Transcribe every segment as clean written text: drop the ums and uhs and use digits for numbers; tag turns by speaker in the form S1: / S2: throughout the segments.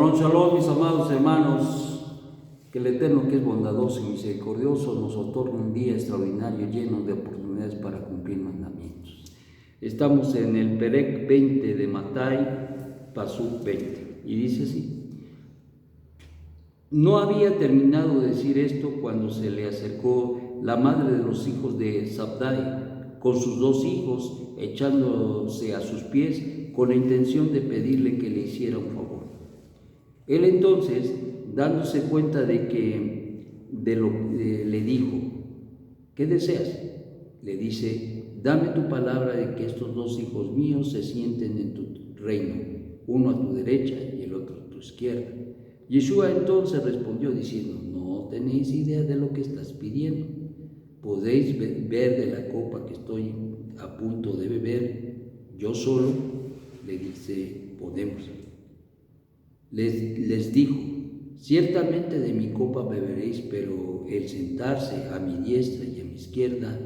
S1: Shalom, shalom, mis amados hermanos. Que el Eterno, que es bondadoso y misericordioso, nos otorgue un día extraordinario lleno de oportunidades para cumplir mandamientos. Estamos en el Perec 20 de Matai, Pasuk 20, y dice así: No había terminado de decir esto cuando se le acercó la madre de los hijos de Zabdai, con sus dos hijos, echándose a sus pies, con la intención de pedirle que le hiciera un favor. Él entonces, dándose cuenta le dijo: ¿qué deseas? Le dice: dame tu palabra de que estos dos hijos míos se sienten en tu reino, uno a tu derecha y el otro a tu izquierda. Yeshua entonces respondió diciendo: no tenéis idea de lo que estás pidiendo. ¿Podéis beber de la copa que estoy a punto de beber yo solo? Le dice: podemos. Les dijo: ciertamente de mi copa beberéis, pero el sentarse a mi diestra y a mi izquierda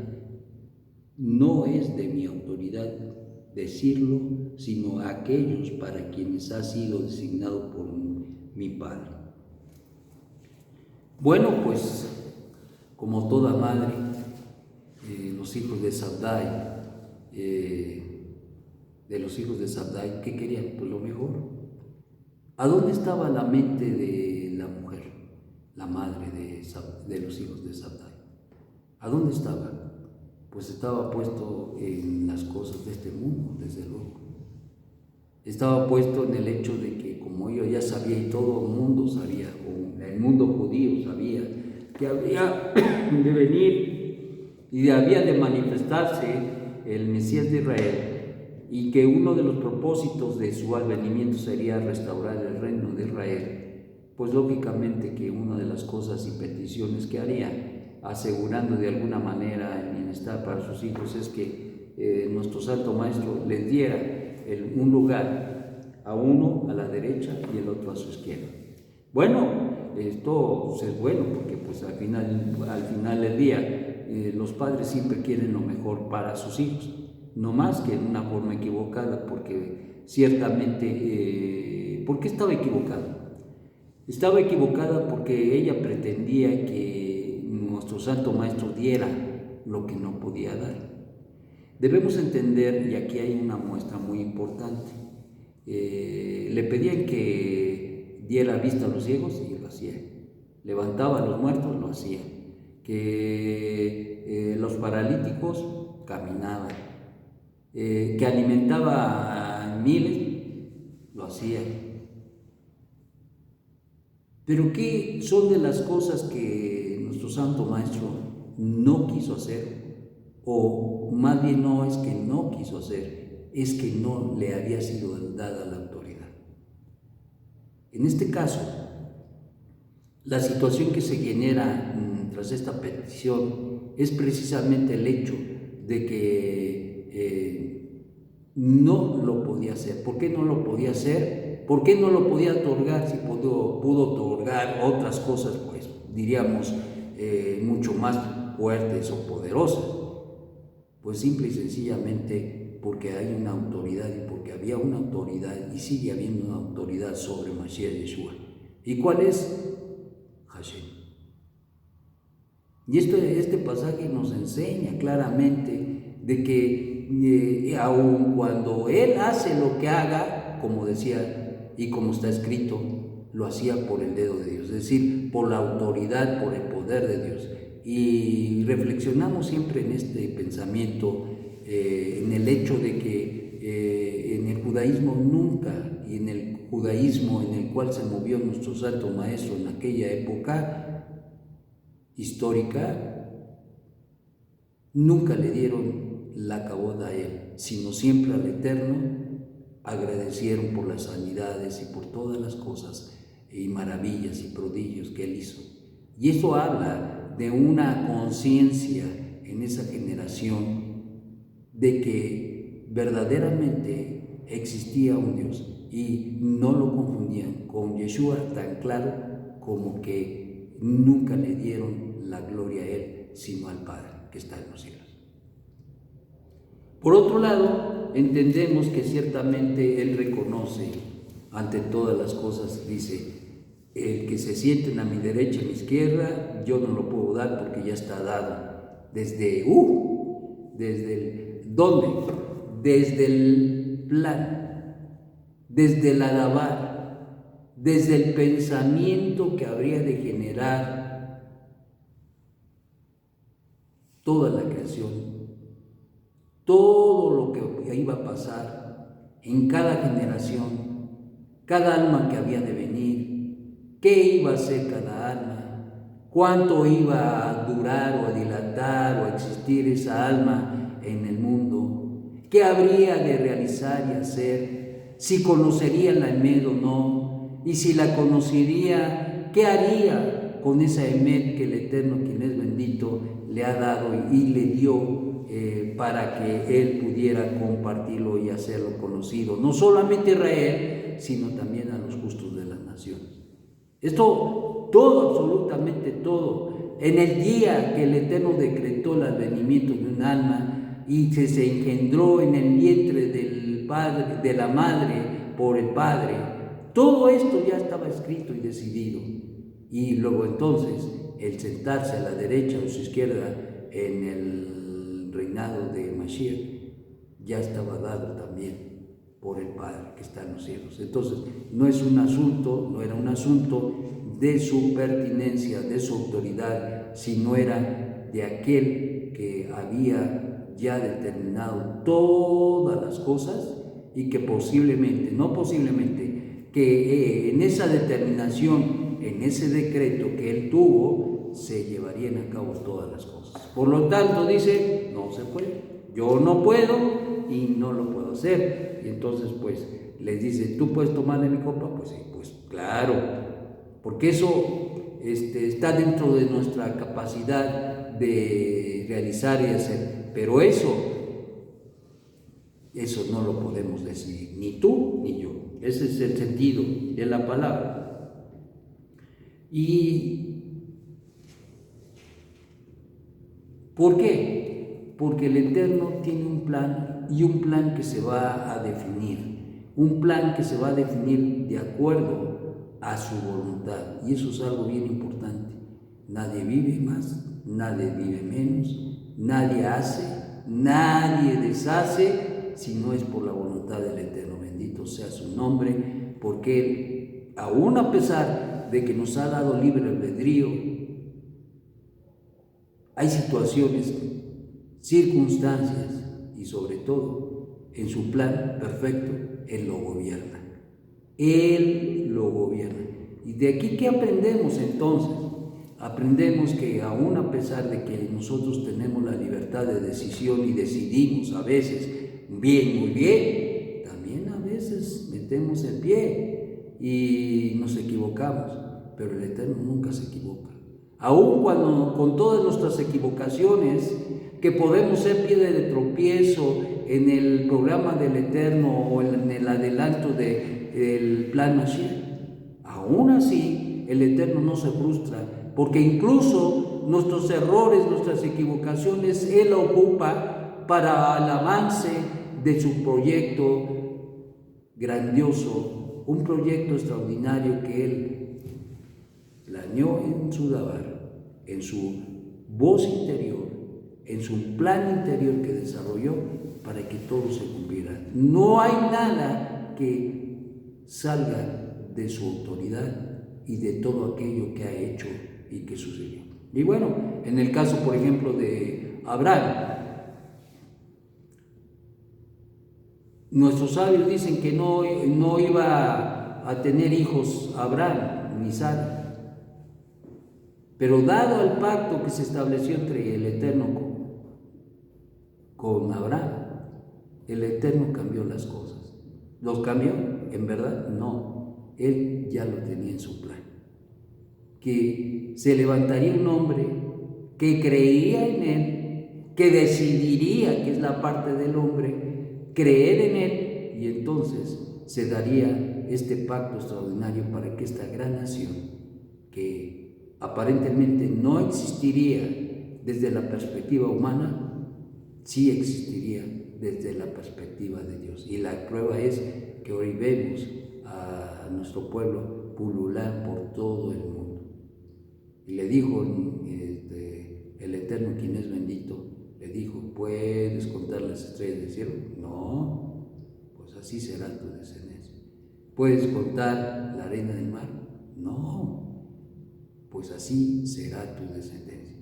S1: no es de mi autoridad decirlo, sino a aquellos para quienes ha sido designado por mi Padre. Bueno, pues como toda madre, los hijos de Zabdai, ¿qué querían? Pues lo mejor. ¿A dónde estaba la mente de la mujer, la madre de los hijos de Zabdai? ¿A dónde estaba? Pues estaba puesto en las cosas de este mundo, desde luego. Estaba puesto en el hecho de que, como yo ya sabía, y todo el mundo sabía, o el mundo judío sabía, que había de venir y había de manifestarse el Mesías de Israel, y que uno de los propósitos de su advenimiento sería restaurar el reino de Israel, pues lógicamente que una de las cosas y peticiones que haría, asegurando de alguna manera el bienestar para sus hijos, es que nuestro Santo Maestro les diera un lugar a uno a la derecha y el otro a su izquierda. Bueno, esto es bueno porque pues al final del día los padres siempre quieren lo mejor para sus hijos. No más que en una forma equivocada, porque ciertamente, ¿por qué estaba equivocada? Estaba equivocada porque ella pretendía que nuestro Santo Maestro diera lo que no podía dar. Debemos entender, y aquí hay una muestra muy importante, le pedían que diera vista a los ciegos y lo hacía, levantaba a los muertos, lo hacía, que los paralíticos caminaban, que alimentaba a miles, lo hacía. Pero ¿qué son de las cosas que nuestro Santo Maestro no quiso hacer? O más bien no es que no quiso hacer, es que no le había sido dada la autoridad. En este caso, la situación que se genera tras esta petición es precisamente el hecho de que no lo podía hacer. ¿Por qué no lo podía hacer? ¿Por qué no lo podía otorgar si pudo otorgar otras cosas, pues diríamos mucho más fuertes o poderosas? Pues simple y sencillamente porque hay una autoridad, y porque había una autoridad y sigue habiendo una autoridad sobre Mashiach Yeshua. ¿Y cuál es? Hashem. Y este pasaje nos enseña claramente de que aun cuando Él hace lo que haga, como decía y como está escrito, lo hacía por el dedo de Dios, es decir, por la autoridad, por el poder de Dios. Y reflexionamos siempre en este pensamiento, en el hecho de que en el judaísmo nunca, y en el judaísmo en el cual se movió nuestro Santo Maestro en aquella época histórica, nunca le dieron la caboda a Él, sino siempre al Eterno agradecieron por las sanidades y por todas las cosas y maravillas y prodigios que Él hizo. Y eso habla de una conciencia en esa generación de que verdaderamente existía un Dios, y no lo confundían con Yeshua tan claro como que nunca le dieron la gloria a Él, sino al Padre que está en los cielos. Por otro lado, entendemos que ciertamente Él reconoce ante todas las cosas, dice, el que se sienten a mi derecha y a mi izquierda, yo no lo puedo dar porque ya está dado. Desde ¿dónde? Desde el plan, desde el alabar, desde el pensamiento que habría de generar toda la creación, todo lo que iba a pasar en cada generación, cada alma que había de venir, qué iba a ser cada alma, cuánto iba a durar o a dilatar o a existir esa alma en el mundo, qué habría de realizar y hacer, si conocería la Emed o no, y si la conocería, qué haría con esa Emed que el Eterno, quien es bendito, le ha dado y le dio para que él pudiera compartirlo y hacerlo conocido, no solamente a Israel, sino también a los justos de las naciones. Esto, todo, absolutamente todo, en el día que el Eterno decretó el advenimiento de un alma y que se engendró en el vientre del Padre, de la Madre por el Padre, todo esto ya estaba escrito y decidido. Y luego entonces, el sentarse a la derecha o a su izquierda en el reinado de Mashiach ya estaba dado también por el Padre que está en los cielos. Entonces, no era un asunto de su pertinencia, de su autoridad, sino era de aquel que había ya determinado todas las cosas y que que en esa determinación, en ese decreto que él tuvo, se llevarían a cabo todas las cosas. Por lo tanto, dice, no se puede, yo no puedo y no lo puedo hacer. Y entonces, pues, les dice, ¿tú puedes tomar de mi copa? Pues sí, pues claro, porque eso está dentro de nuestra capacidad de realizar y hacer, pero eso no lo podemos decidir, ni tú ni yo. Ese es el sentido de la palabra. ¿Y por qué? Porque el Eterno tiene un plan, y un plan que se va a definir, un plan que se va a definir de acuerdo a su voluntad, y eso es algo bien importante. Nadie vive más, nadie vive menos, nadie hace, nadie deshace, si no es por la voluntad del Eterno. Bendito sea su nombre, porque aún a pesar de que nos ha dado libre albedrío, hay situaciones, circunstancias y sobre todo en su plan perfecto, Él lo gobierna. Él lo gobierna. ¿Y de aquí qué aprendemos entonces? Aprendemos que aún a pesar de que nosotros tenemos la libertad de decisión y decidimos a veces bien, muy bien, también a veces metemos el pie y nos equivocamos, pero el Eterno nunca se equivoca. Aún cuando con todas nuestras equivocaciones, que podemos ser piedra de tropiezo en el programa del Eterno o en el adelanto del plan Mashiach, aún así el Eterno no se frustra, porque incluso nuestros errores, nuestras equivocaciones, Él ocupa para el avance de su proyecto grandioso, un proyecto extraordinario que Él planeó en su Dabar, en su voz interior, en su plan interior que desarrolló para que todo se cumpliera. No hay nada que salga de su autoridad y de todo aquello que ha hecho y que sucedió. Y bueno, en el caso, por ejemplo, de Abraham, nuestros sabios dicen que no iba a tener hijos Abraham ni Sara. Pero dado el pacto que se estableció entre el Eterno con Abraham, el Eterno cambió las cosas. ¿Los cambió? En verdad, no. Él ya lo tenía en su plan. Que se levantaría un hombre que creía en él, que decidiría, que es la parte del hombre, creer en él, y entonces se daría este pacto extraordinario para que esta gran nación, que aparentemente no existiría desde la perspectiva humana, sí existiría desde la perspectiva de Dios. Y la prueba es que hoy vemos a nuestro pueblo pulular por todo el mundo. Y le dijo el Eterno, quien es bendito, le dijo: ¿puedes contar las estrellas del cielo? No, pues así será tu descendencia. ¿Puedes contar la arena del mar? No, pues así será tu descendencia.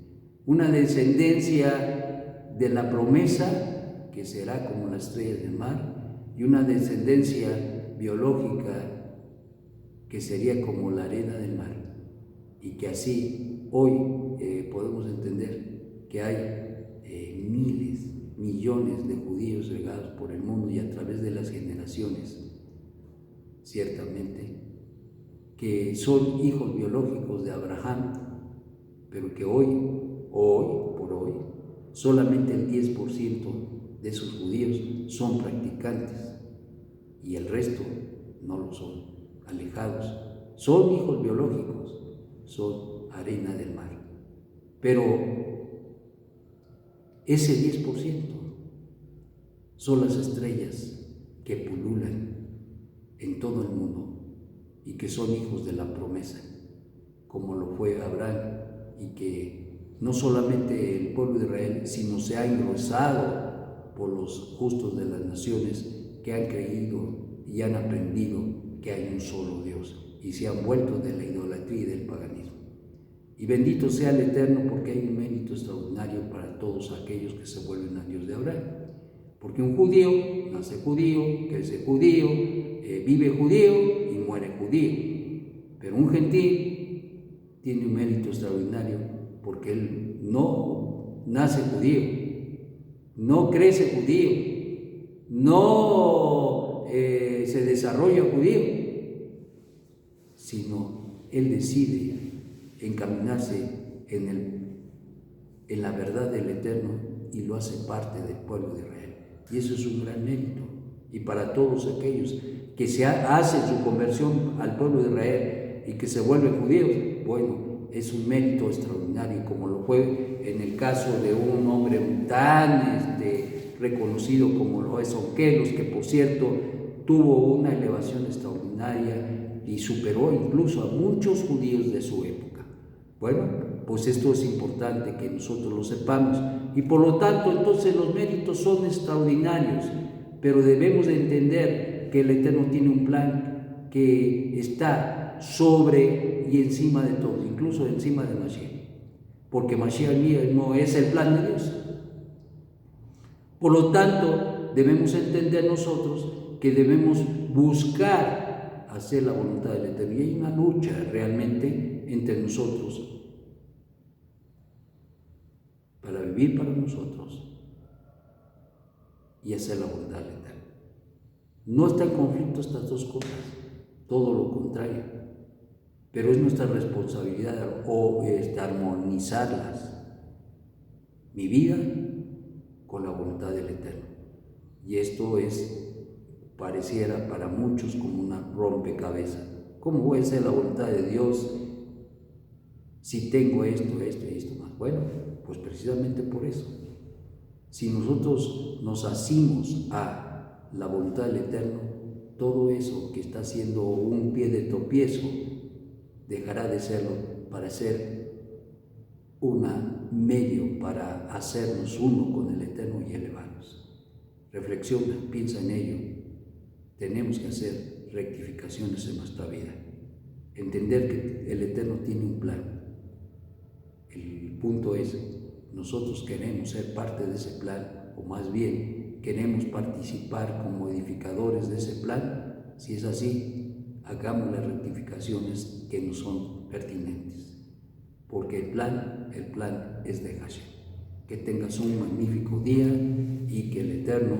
S1: Una descendencia de la promesa, que será como las estrellas del mar, y una descendencia biológica, que sería como la arena del mar. Y que así hoy podemos entender que hay miles, millones de judíos regados por el mundo y a través de las generaciones, ciertamente, que son hijos biológicos de Abraham, pero que hoy por hoy, solamente el 10% de esos judíos son practicantes y el resto no lo son, alejados. Son hijos biológicos, son arena del mar. Pero ese 10% son las estrellas que pululan en todo el mundo y que son hijos de la promesa, como lo fue Abraham, y que no solamente el pueblo de Israel, sino se ha engrosado por los justos de las naciones que han creído y han aprendido que hay un solo Dios y se han vuelto de la idolatría y del paganismo. Y bendito sea el Eterno, porque hay un mérito extraordinario para todos aquellos que se vuelven al Dios de Abraham. Porque un judío nace judío, crece judío, vive judío y muere judío. Pero un gentil tiene un mérito extraordinario, porque él no nace judío, no crece judío, no se desarrolla judío, sino él decide encaminarse en la verdad del Eterno y lo hace parte del pueblo de Israel. Y eso es un gran mérito. Y para todos aquellos que hacen su conversión al pueblo de Israel y que se vuelven judíos, bueno, es un mérito extraordinario, como lo fue en el caso de un hombre tan reconocido como lo es Onkelos, que por cierto tuvo una elevación extraordinaria y superó incluso a muchos judíos de su época. Bueno, pues esto es importante que nosotros lo sepamos, y por lo tanto entonces los méritos son extraordinarios, pero debemos de entender que el Eterno tiene un plan que está sobre y encima de todo, incluso encima de Mashiach, porque Mashiach mismo es el plan de Dios. Por lo tanto, debemos entender nosotros que debemos buscar hacer la voluntad del Eterno, y hay una lucha realmente entre nosotros para vivir para nosotros y hacer la voluntad del Eterno. No está en conflicto estas dos cosas, todo lo contrario, pero es nuestra responsabilidad armonizarlas, mi vida con la voluntad del Eterno. Y esto pareciera para muchos como una rompecabezas. ¿Cómo voy a hacer la voluntad de Dios si tengo esto y esto más? Bueno, pues precisamente por eso. Si nosotros nos asimos a la voluntad del Eterno, todo eso que está siendo un pie de tropiezo dejará de serlo para ser un medio para hacernos uno con el Eterno y elevarnos. Reflexiona, piensa en ello. Tenemos que hacer rectificaciones en nuestra vida. Entender que el Eterno tiene un plan. El punto es, nosotros queremos ser parte de ese plan, o más bien queremos participar como edificadores de ese plan. Si es así, hagamos las rectificaciones que nos son pertinentes, porque el plan es de Hashem. Que tengas un magnífico día y que el Eterno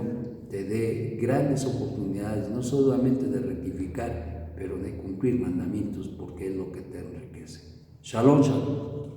S1: te dé grandes oportunidades, no solamente de rectificar, pero de cumplir mandamientos, porque es lo que te enriquece. Shalom, shalom.